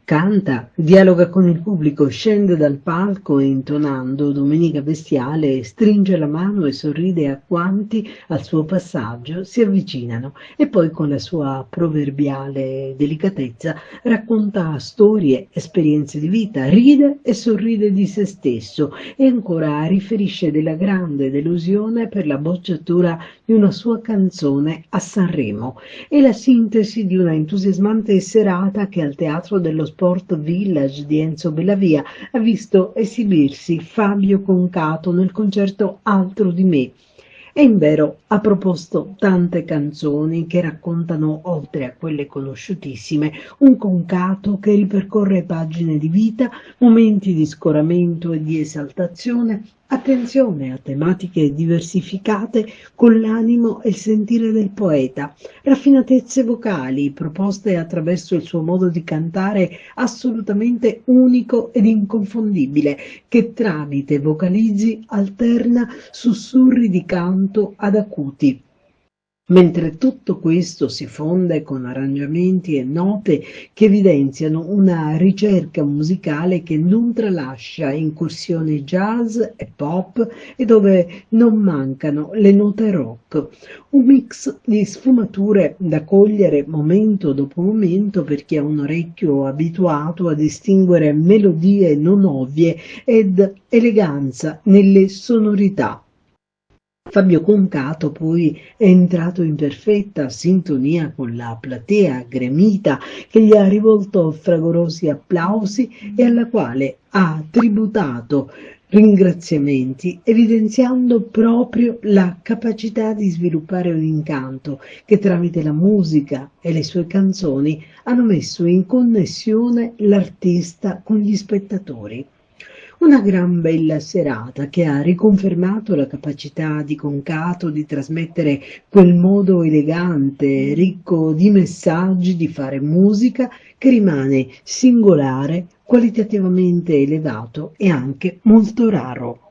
Canta, dialoga con il pubblico, scende dal palco e intonando Domenica Bestiale stringe la mano e sorride a quanti al suo passaggio si avvicinano e poi con la sua proverbiale delicatezza racconta storie, esperienze di vita, ride e sorride di se stesso e ancora riferisce della grande delusione per la bocciatura di una sua canzone a Sanremo. È la sintesi di una entusiasmante serata che al Teatro dello Sport Village di Enzo Bellavia ha visto esibirsi Fabio Concato nel concerto Altro di me. E invero ha proposto tante canzoni che raccontano, oltre a quelle conosciutissime, un Concato che ripercorre pagine di vita, momenti di scoramento e di esaltazione, attenzione a tematiche diversificate con l'animo e il sentire del poeta, raffinatezze vocali proposte attraverso il suo modo di cantare assolutamente unico ed inconfondibile, che tramite vocalizzi alterna sussurri di canto ad acuti. Mentre tutto questo si fonde con arrangiamenti e note che evidenziano una ricerca musicale che non tralascia incursioni jazz e pop e dove non mancano le note rock. Un mix di sfumature da cogliere momento dopo momento per chi ha un orecchio abituato a distinguere melodie non ovvie ed eleganza nelle sonorità. Fabio Concato poi è entrato in perfetta sintonia con la platea gremita che gli ha rivolto fragorosi applausi e alla quale ha tributato ringraziamenti, evidenziando proprio la capacità di sviluppare un incanto che tramite la musica e le sue canzoni hanno messo in connessione l'artista con gli spettatori. Una gran bella serata che ha riconfermato la capacità di Concato di trasmettere quel modo elegante, ricco di messaggi, di fare musica che rimane singolare, qualitativamente elevato e anche molto raro.